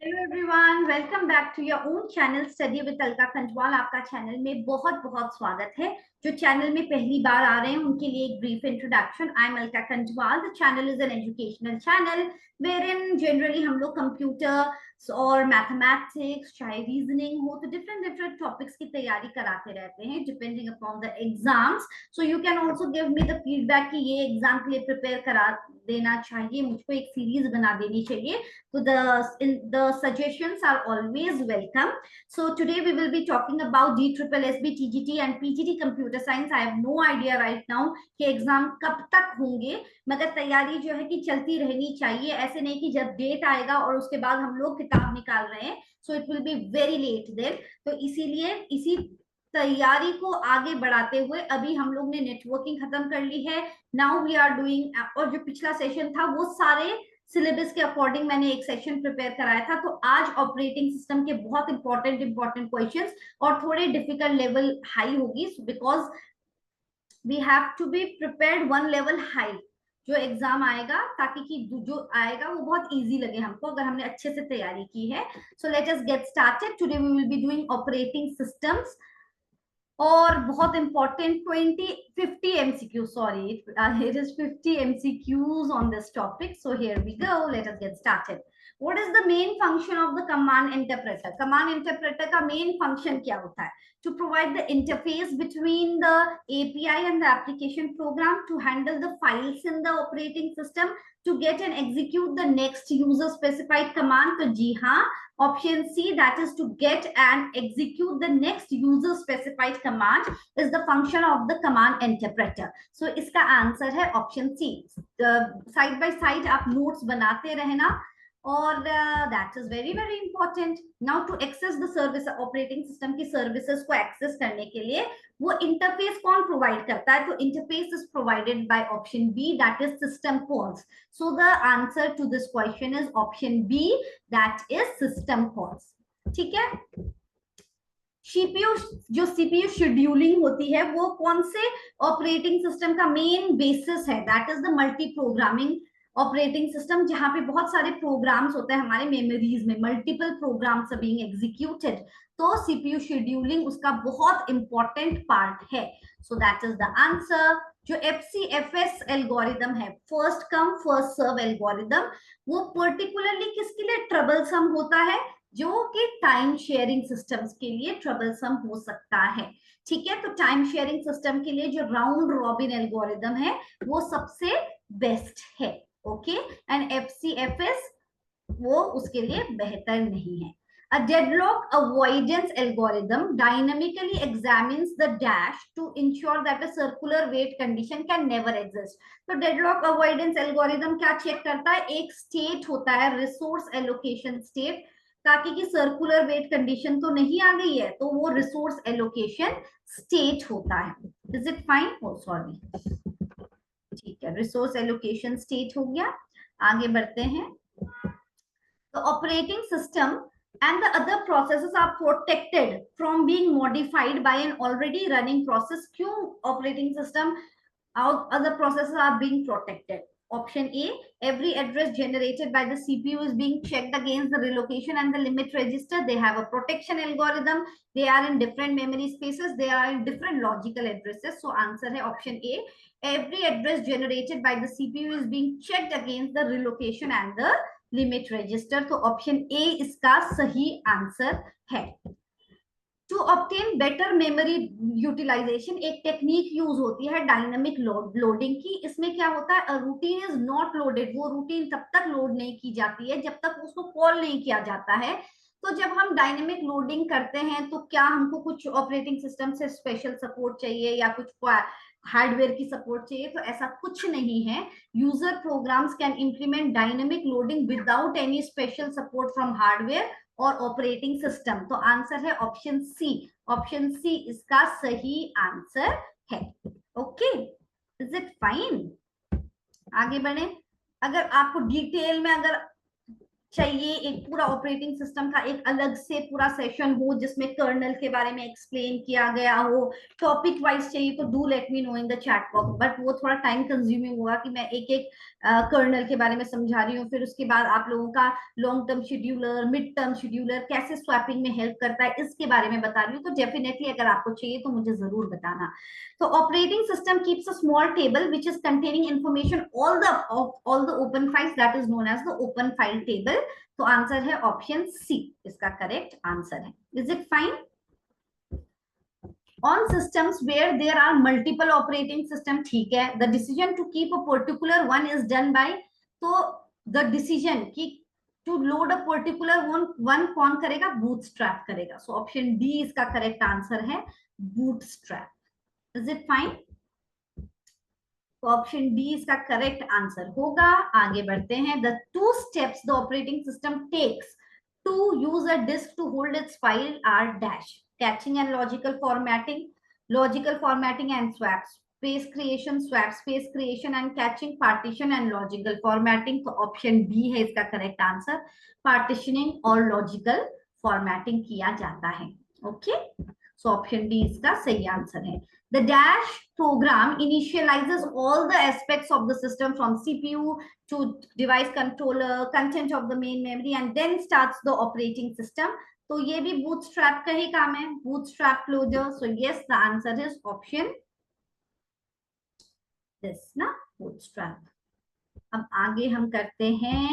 Hello everyone, welcome back to your own channel study with Alka Khanjwal. आपका channel में बहुत बहुत स्वागत है। जो चैनल में पहली बार आ रहे हैं उनके लिए एक brief introduction. I am Alka Khanjwal. The channel is an educational channel where in generally हम लोग कंप्यूटर और मैथमेटिक्स, चाहे रीजनिंग हो, तो डिफरेंट डिफरेंट टॉपिक्स की तैयारी कराते रहते हैं depending upon the exams. So you can also give me the feedback कि ये एग्जाम के लिए प्रिपेयर करा देना चाहिए, मुझको एक सीरीज बना देनी चाहिए। So the suggestions are always welcome. So today we will be talking about Dsssb Tgt and PGT Computer Science. I have no idea right now कि एग्जाम कब तक होंगे, मगर तैयारी जो है कि चलती रहनी चाहिए। ऐसे नहीं कि जब डेट आएगा और उसके बाद हम लोग किताब निकाल रहे हैं, so it will be very late then. तो इसीलिए इसी तैयारी को आगे बढ़ाते हुए अभी हम लोग ने नेटवर्किंग खत्म कर ली है। नाउ वी आर डूइंग, और जो पिछला सेशन था वो सारे सिलेबस के अकॉर्डिंग मैंने एक सेक्शन प्रिपेयर कराया था। तो आज ऑपरेटिंग सिस्टम के बहुत इंपॉर्टेंट क्वेश्चंस और थोड़े डिफिकल्ट लेवल हाई होगी, because we have to be prepared one level high जो एग्जाम आएगा, ताकि कि जो आएगा वो बहुत इजी लगे हमको अगर हमने अच्छे से तैयारी की है। So let us get started. Today we will be doing operating systems और बहुत important 50 MCQ, sorry, it is 50 MCQs on this topic. So here we go, let us get started. What is the main function of the command interpreter? Command interpreter का main function क्या होता है? To provide the interface between the API and the application program to handle the files in the operating system to get and execute the next user specified command. तो जी हाँ, option C, that is to get and execute the next user specified command is the function of the command interpreter. So इसका answer है option C. Side by side आप notes बनाते रहना, और that is very very important. Now to access the service, operating system की services को access करने के लिए वो इंटरफेस कौन प्रोवाइड करता है? तो interface is provided by option B, that is system calls. So the answer to this question is option B, that is system calls. ठीक है. सीपीयू, जो सीपीयू शेड्यूलिंग होती है वो कौन से ऑपरेटिंग सिस्टम का मेन बेसिस है? That is the multi programming operating system, जहां पे बहुत सारे प्रोग्राम्स होते हैं हमारे मेमोरीज में, multiple programs are being executed. तो सीपीयू शेड्यूलिंग उसका बहुत इंपॉर्टेंट पार्ट है. So that is the answer. जो FCFS एल्गोरिदम है, first come first serve algorithm, वो पर्टिकुलरली किसके लिए ट्रबलसम होता है? जो कि टाइम शेयरिंग सिस्टम्स के लिए ट्रबलसम हो सकता है. ठीक है. तो टाइम शेयरिंग सिस्टम के लिए जो राउंड रॉबिन एल्गोरिदम है वो सबसे बेस्ट है. ओके. एंड FCFS वो उसके लिए बेहतर नहीं है. A deadlock avoidance algorithm dynamically examines the dash to ensure that a circular wait condition can never exist. तो deadlock avoidance algorithm क्या चेक करता है? एक स्टेट होता है, रिसोर्स एलोकेशन स्टेट, ताकि कि सर्कुलर वेट कंडीशन तो नहीं आ गई है, तो वो रिसोर्स एलोकेशन स्टेट होता है. Is it fine? Oh sorry, ठीक है, रिसोर्स एलोकेशन स्टेट हो गया. आगे बढ़ते हैं. The operating system and the other processes are protected from being modified by an already running process. क्यों operating system और other processes are being protected? Option A, every address generated by the CPU is being checked against the relocation and the limit register. They have a protection algorithm. They are in different memory spaces. They are in different logical addresses. So answer है option A. Every address generated by the CPU is being checked against the relocation and the limit register. तो option A इसका सही answer है. To obtain better memory utilization एक technique use होती है dynamic loading की. इसमें क्या होता है? Routine is not loaded. वो रूटीन तब तक लोड नहीं की जाती है जब तक उसको कॉल नहीं किया जाता है. तो जब हम डायनेमिक लोडिंग करते हैं तो क्या हमको कुछ ऑपरेटिंग सिस्टम से स्पेशल सपोर्ट चाहिए या कुछ हार्डवेयर की सपोर्ट चाहिए? तो ऐसा कुछ नहीं है. User programs can implement dynamic loading without any special support from hardware और ऑपरेटिंग सिस्टम. तो आंसर है ऑप्शन सी. ऑप्शन सी इसका सही आंसर है. Okay, is it fine? आगे बढ़े. अगर आपको डिटेल में अगर चाहिए एक पूरा ऑपरेटिंग सिस्टम का एक अलग से पूरा सेशन हो जिसमें कर्नल के बारे में एक्सप्लेन किया गया हो, टॉपिक वाइज चाहिए तो do let me know in the chat box, but वो थोड़ा टाइम कंज्यूमिंग होगा कि मैं एक एक कर्नल के बारे में समझा रही हूँ, फिर उसके बाद आप लोगों का long term scheduler, mid term scheduler कैसे स्वैपिंग में हेल्प करता है इसके बारे में बता रही हूँ। तो डेफिनेटली अगर आपको चाहिए तो मुझे जरूर बताना। So operating system keeps a small table which is containing information all the open files, that is known as the open file table. तो आंसर है ऑप्शन सी, इसका करेक्ट आंसर है। Is it fine? On systems where there are multiple operating system, ठीक है, the decision to keep a particular one is done by, तो the decision कि to load a particular one कौन करेगा? bootstrap करेगा। so option D इसका correct answer है, bootstrap। is it fine? तो ऑप्शन डी इसका करेक्ट आंसर होगा। आगे बढ़ते हैं। The 2 steps the operating system takes to use a disk to hold its file are dash: catching and logical formatting and swap, space creation, swap space creation and catching, partition and logical formatting। तो option B है इसका correct answer, partitioning और logical formatting किया जाता है। Okay, so option D इसका सही answer है। The dash program initializes all the aspects of the system from CPU to device controller, content of the main memory, and then starts the operating system. तो ये भी bootstrap का ही काम है, bootstrap closure. So yes, the answer is option this ना, bootstrap। अब आगे हम करते हैं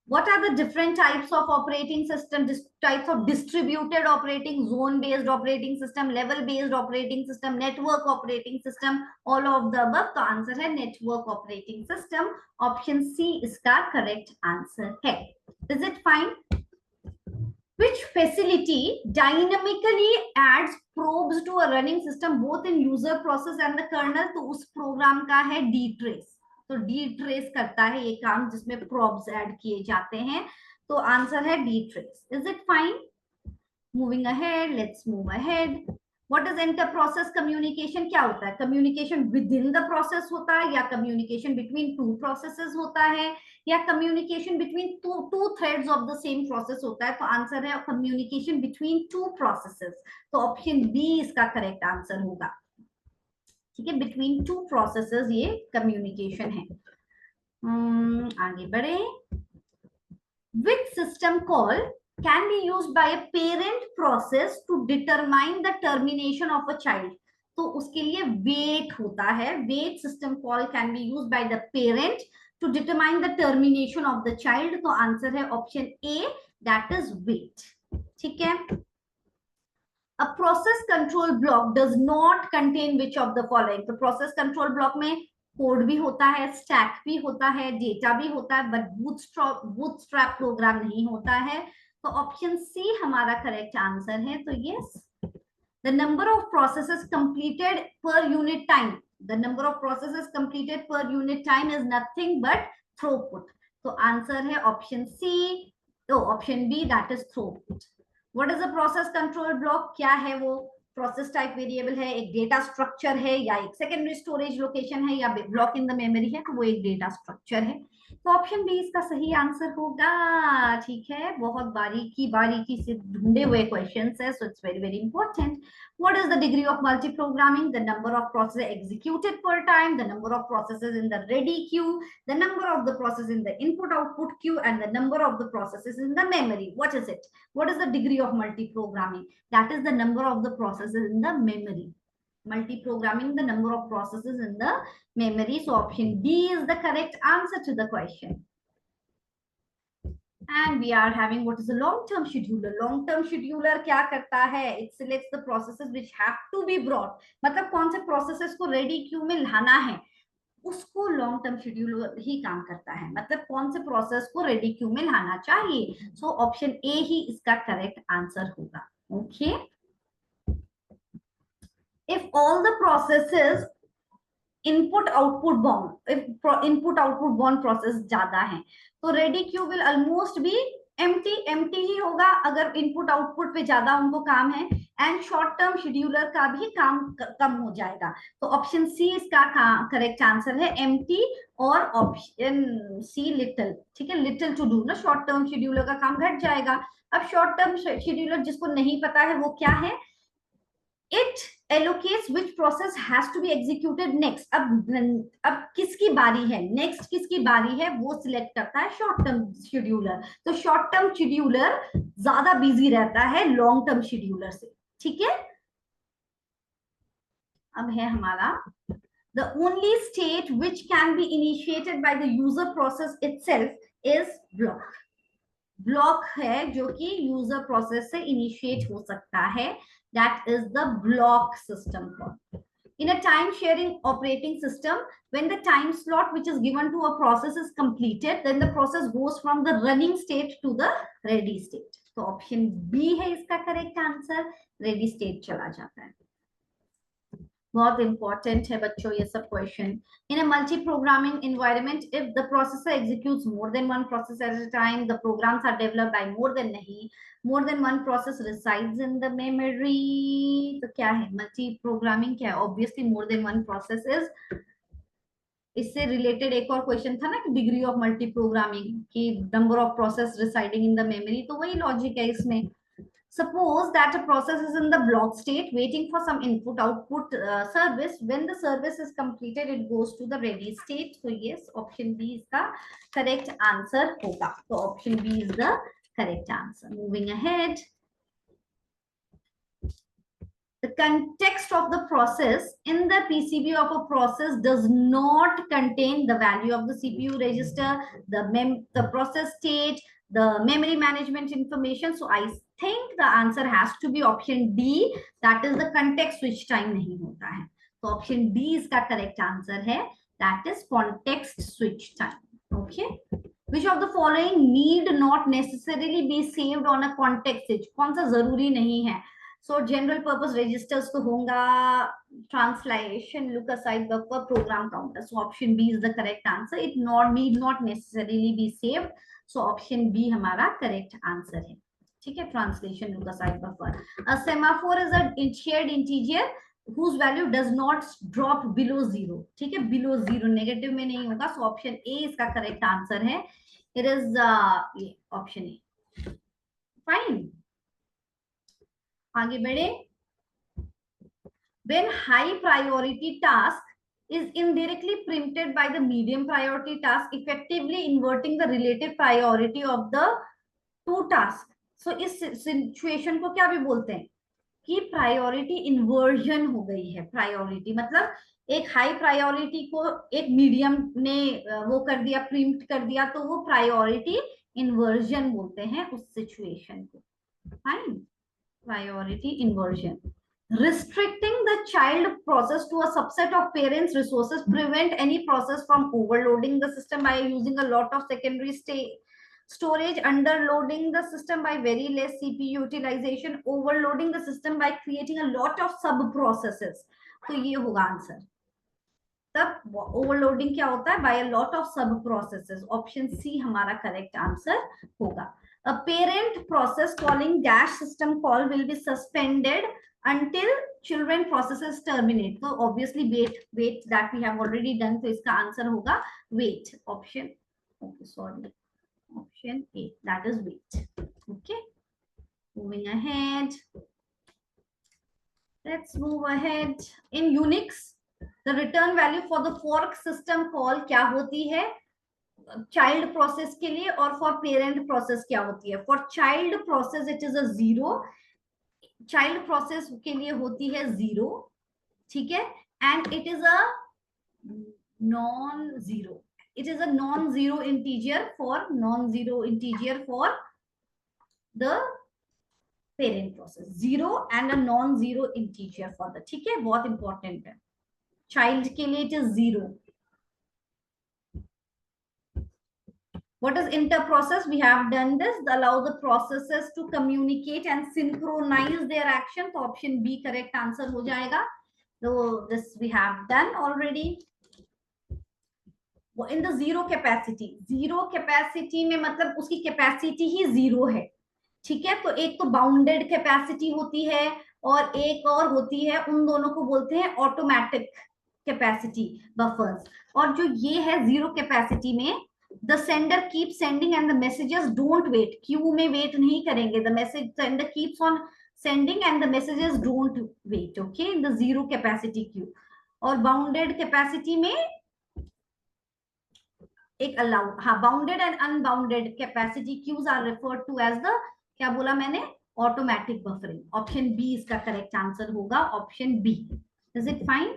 what are the different types of operating system, types of distributed operating, zone based operating system, level based operating system, network operating system, all of the above। तो answer है network operating system, option C इसका correct answer है। Is it fine? Which facility dynamically adds probes to a running system both in user process and the kernel? तो उस programme का है dtrace। तो dtrace करता है ये काम जिसमें probes ऐड किए जाते हैं। तो आंसर है dtrace। Is it fine? Moving ahead, let's move ahead. What is inter-process communication? क्या होता है? Communication within the process होता है, या communication between two processes होता है, या communication between two threads of the same process होता है। तो आंसर है communication between two processes। तो ऑप्शन बी इसका करेक्ट आंसर होगा। ठीक है, between two processes ये communication है। आगे बढ़े। Which system call can be used by a parent process to determine the termination of a child? तो उसके लिए wait होता है। wait system call can be used by the parent to determine the termination of the child। तो answer है option A, that is wait। ठीक है। A process control block does not contain which of the following? तो process control block में code भी होता है, stack भी होता है, डेटा भी होता है, बट बूटस्ट्रैप प्रोग्राम नहीं होता है। तो ऑप्शन सी हमारा करेक्ट आंसर है। तो yes, the number of processes completed per unit time, the number of processes completed per unit time is nothing but throughput. तो आंसर है ऑप्शन सी, तो option B, that is throughput. What is a process control block? क्या है वो? Process type variable है, एक data structure है, या एक सेकेंडरी स्टोरेज लोकेशन है, या ब्लॉक इन द मेमोरी है? तो वो एक डेटा स्ट्रक्चर है। तो ऑप्शन बी इसका सही आंसर होगा। ठीक है, बहुत बारीकी से ढूंढे हुए क्वेश्चंस है, so it's very very important. What is the degree of multi programming? The number of process executed per time, the number of processes in the ready queue, the number of the process in the input output queue, and the number of the processes in the memory. What is it? What is the degree of multi-programming? That is the number of the processes in the memory. Multi-programming, the number of processes in the memory. So option D is the correct answer to the question. And we are having what is a long-term scheduler. Long-term scheduler क्या करता है? It selects the processes which have to be brought. मतलब कौन से processes को ready queue में लाना है, उसको लॉन्ग टर्म शेड्यूलर ही काम करता है। मतलब कौन से प्रोसेस को रेडी क्यू में लाना चाहिए। सो ऑप्शन ए ही इसका करेक्ट आंसर होगा। Okay, if all the processes input output bound, if input output bound process ज्यादा है तो ready queue will almost be empty ही होगा अगर इनपुट आउटपुट पे ज्यादा उनको काम है, एंड शॉर्ट टर्म शेड्यूलर का भी काम कम हो जाएगा। तो ऑप्शन सी इसका करेक्ट आंसर है, एम्प्टी, और ऑप्शन सी लिटिल। ठीक है, लिटिल टू डू ना, शॉर्ट टर्म शेड्यूलर का काम घट जाएगा। अब शॉर्ट टर्म शेड्यूलर जिसको नहीं पता है वो क्या है, it allocates which process has to be executed next। अब किसकी बारी है, नेक्स्ट किसकी बारी है, वो सिलेक्ट करता है शॉर्ट टर्म शेड्यूलर। तो शॉर्ट टर्म शेड्यूलर ज्यादा बिजी रहता है लॉन्ग टर्म शेड्यूलर से। ठीक है, अब है हमारा the only state which can be initiated by the user process itself is block। Block है जो कि यूजर प्रोसेस से इनिशिएट हो सकता है, that is the block system call. In a time sharing operating system, when the time slot which is given to a process is completed, then the process goes from the running state to the ready state। तो option B है इसका correct answer, ready state चला जाता है। बहुत important है बच्चों ये सब question. In a multi programming environment, if the processor executes more than one process at a time, the programs are developed by more than, नहीं, more than one process resides in the memory. तो क्या है multi programming, क्या है, obviously more than one processes. इससे related एक और question था ना, डिग्री ऑफ मल्टी प्रोग्रामिंग की number of process residing in the memory, तो वही लॉजिक है इसमें। Suppose that a process is in the block state waiting for some input output service. When the service is completed, it goes to the ready state. So yes, option B is the correct answer होगा। So option B is the correct answer। Moving ahead, the context of the process in the PCB of a process does not contain the value of the CPU register, the process state, the memory management information। So I think the answer has to be option D, that is the context switch time नहीं होता है। तो option D इसका correct answer है, that is context switch time। Okay, which of the following need not necessarily be saved on a context switch? कौन सा जरूरी नहीं है? So general purpose registers तो होगा, translation, look aside buffer, program counter। So option B is the correct answer, it need not necessarily be saved। So option B हमारा correct answer है। ठीक है, translation look aside buffer. A semaphore is a shared integer whose value does not drop below 0। ठीक है, below 0 negative में नहीं होगा। सो option A इसका करेक्ट आंसर है, it is option A. Fine, आगे बढ़े। when high priority task is indirectly preempted by the medium priority task, effectively inverting the relative priority of the two tasks। सो इस situation को क्या भी बोलते हैं कि प्रायोरिटी इन्वर्जन हो गई है। प्रायोरिटी मतलब एक हाई प्रायोरिटी को एक मीडियम ने वो कर दिया, प्रीम्प्ट कर दिया, तो वो प्रायोरिटी इन्वर्जन बोलते हैं उस सिचुएशन को। Fine, priority inversion. Restricting the child process to a subset of parents' resources prevent any process from overloading the system by using a lot of secondary storage, underloading the system by very less CPU utilization, overloading the system by creating a lot of sub processes। तो ये होगा answer. तब overloading क्या होता है, bye a lot of सब processes. Option C हमारा correct answer होगा। A parent process calling dash system call will be suspended until children processes terminate। तो obviously wait that we have already done, तो इसका answer होगा wait। Option, okay, sorry, option A, that is wait। Okay, moving ahead, let's move ahead। in Unix, the return value for the fork system call क्या होती है child process के लिए, और for parent process क्या होती है? For child process it is a 0, child process के लिए होती है 0। ठीक है, and it is a non zero, it is a non-zero integer for the parent process, 0 and a non-zero integer for the। ठीक है, बहुत इंपॉर्टेंट है। चाइल्ड के लिए it is 0। What is inter-process? We have done this, allow the processes to communicate and synchronize their action। तो option B correct answer हो जाएगा। So this we have done already। In the zero capacity में मतलब उसकी capacity ही zero है, ठीक है। तो एक तो बाउंडेड कैपेसिटी होती है और एक और होती है, उन दोनों को बोलते हैं ऑटोमेटिक कैपेसिटी बफर्स। और जो ये है जीरो कैपेसिटी में, the sender keep sending and the messages don't wait, queue में वेट नहीं करेंगे, the message sender keeps on sending and the messages don't wait, okay, in the zero capacity queue. और bounded capacity में एक allowed, हाँ, bounded and unbounded capacity queues are referred to as the, क्या बोला मैंने, automatic buffering. Option B इसका correct answer होगा, option B. Is it fine?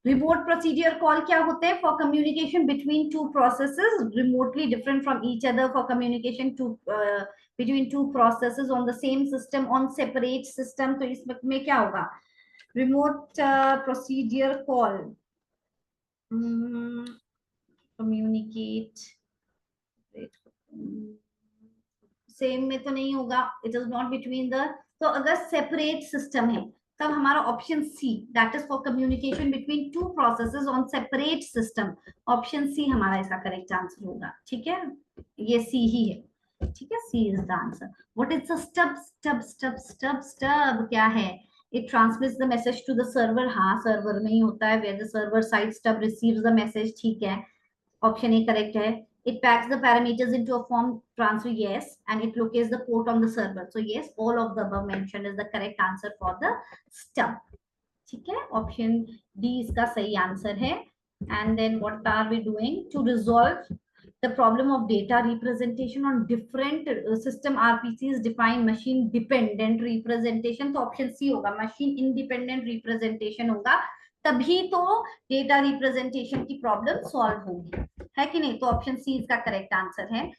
Remote procedure call क्या होते हैं? For communication between two processes remotely different from each other, for communication to between two processes on the same system on separate system. तो इसमें क्या होगा? Remote procedure call communicate, same में तो नहीं होगा, it is not between the. तो अगर सेपरेट सिस्टम है तब हमारा option C, that is for communication between two processes on separate system. Option C हमारा इसका करेक्ट आंसर होगा, ठीक है, ये सी ही है, ठीक है, C is the answer. What is the stub? Stub क्या है? It transmits the message to the server, हाँ सर्वर में ही होता है, where the server side stub receives the message, ठीक है, ऑप्शन ए करेक्ट है। It packs the parameters into a form transfer, yes, and it locates the port on the server. So yes, all of the above mentioned is the correct answer for the stub. ठीक है, option D इसका सही answer है। And then what are we doing to resolve the problem of data representation on different system RPCs? define machine dependent representation। तो option C होगा, machine independent representation होगा, तभी तो डेटा रिप्रेजेंटेशन की problem solve होगी, है कि नहीं? तो ऑप्शन सी इसका करेक्ट आंसर है।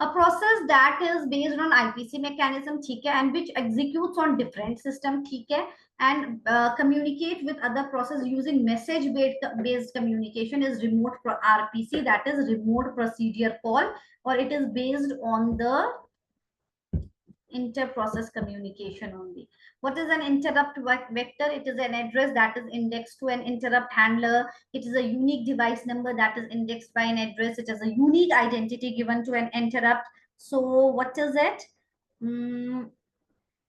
A process that is based on IPC mechanism, ठीक है, and which executes on different system, ठीक है, and communicate with other process using message based communication is remote RPC, that is remote procedure call, or it is based on the inter-process communication only. What is an interrupt vector? It is an address that is indexed to an interrupt handler. It is a unique device number that is indexed by an address. It is a unique identity given to an interrupt. So what is it?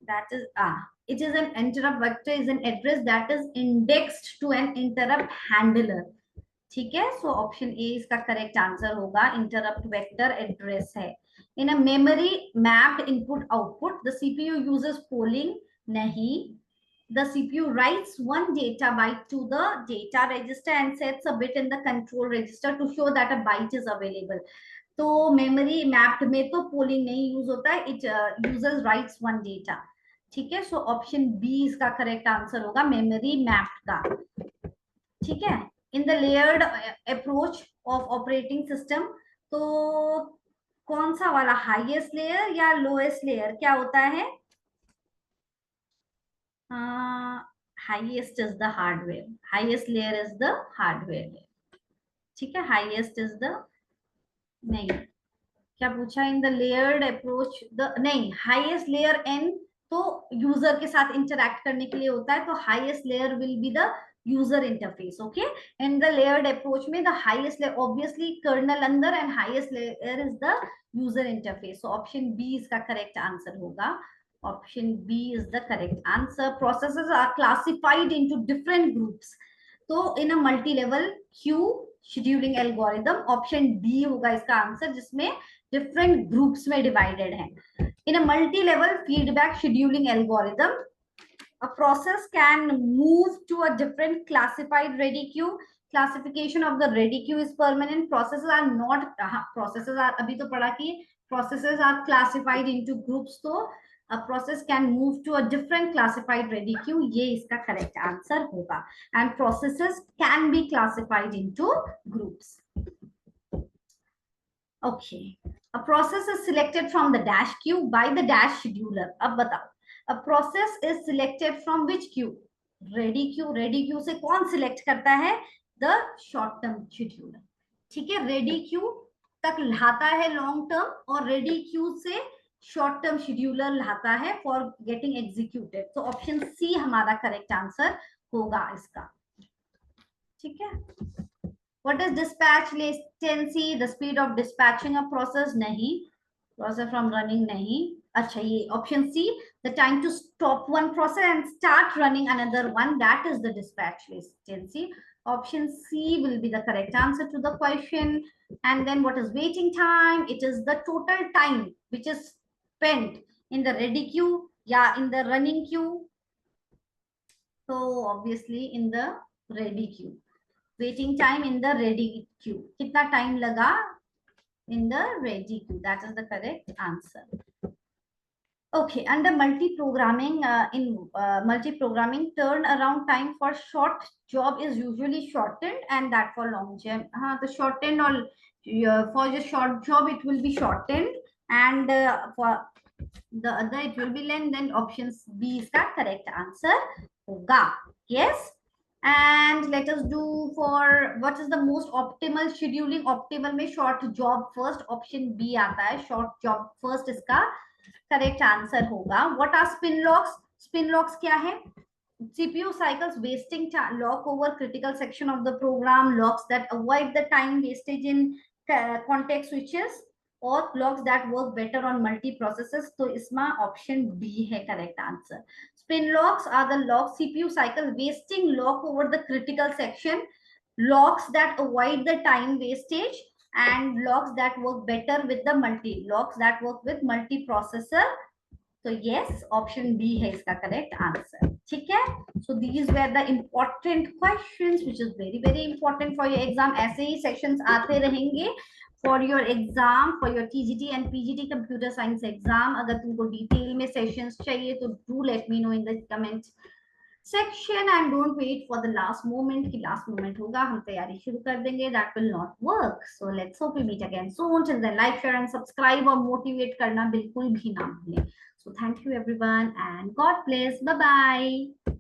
That is, it is an interrupt vector is an address that is indexed to an interrupt handler, ठीक है। सो option A इसका correct answer होगा, interrupt vector address है। In a memory mapped input output the CPU uses polling, नहीं, the CPU writes one data byte to the data register and sets a bit in the control register to show that a byte is available। तो memory mapped में तो polling नहीं use होता है, it users rights one data, ठीक है। सो option B इसका correct answer होगा, मेमोरी मैप्ड का, ठीक है। इन the layered approach of operating system, तो कौन सा वाला, हाईएस्ट लेयर या लोएस्ट लेयर, क्या होता है? Highest is the hardware, highest layer is the hardware, ठीक है, हाईएस्ट इज द, नहीं, क्या पूछा? इन द लेयर्ड अप्रोच द, नहीं, हाईएस्ट लेयर एन तो यूजर के साथ इंटरैक्ट करने के लिए होता है, तो highest layer will be the user interface, okay. In the layered approach में the highest layer obviously kernel अंदर and highest layer is the user interface. So option B इसका करेक्ट आंसर होगा, option B is the correct answer. Processes are classified into different groups, तो in a multi level queue scheduling algorithm, option D होगा इसका answer, जिसमें different groups में divided है। In a multi level feedback scheduling algorithm, a process can move to a different classified ready queue. Classification of the ready queue is permanent. Processes are not, processes are, abhi to padha ki processes are classified into groups, so a process can move to a different classified ready queue, ye iska correct answer hoga, and processes can be classified into groups, okay। A process is selected from the dash queue by the dash scheduler, ab batao, a process is selected from which queue? ready queue। ready queue से कौन select करता है? the short term scheduler, ठीक है, ready queue तक लाता है long term, और ready queue से शॉर्ट टर्म शेड्यूलर लाता है फॉर गेटिंग एग्जीक्यूटेड। तो ऑप्शन सी हमारा करेक्ट आंसर होगा इसका, ठीक है। What is dispatch latency? The speed of dispatching a process. नहीं, process from running नहीं. अच्छा, ये option C, the time to stop one process and start running another one, that is the dispatch latency. Option C will be the correct answer to the question. And then what is waiting time? It is the total time which is spent in the ready queue, yeah, in the running queue. So obviously in the ready queue. Waiting time in the ready queue. कितना time लगा in the ready queue? That is the correct answer. Okay, under multi-programming, in multi-programming, turnaround time for short job is usually shortened, and that for long job, the shortened or for the short job it will be shortened, and for the other it will be length. Then options B is the correct answer. Hoga. Yes. And let us do for what is the most optimal scheduling. Optimal में short job first. Option B आता है. Short job first इसका correct answer होगा. What are spin locks? Spin locks क्या है? CPU cycles wasting lock over critical section of the program, locks that avoid the time wastage in context switches, or locks that work better on multi processes. तो इसमें option B है correct answer. Spin locks are the lock CPU cycle wasting lock over the critical section, locks that avoid the time wastage, and locks that work better with the multi processor. So yes, option B है इसका correct answer. ठीक है? So these were the important questions which is very very important for your exam. ऐसे ही sections आते रहेंगे for your exam, for your TGT and PGT computer science exam. अगर तुमको detail में sessions चाहिए तो do let me know in the comment section and don't wait for the last moment कि last moment होगा हम तैयारी शुरू कर देंगे. That will not work. So let's hope we meet again soon. Till then, like, share and subscribe और motivate करना बिल्कुल भी ना भूलें. So thank you everyone and God bless. Bye bye.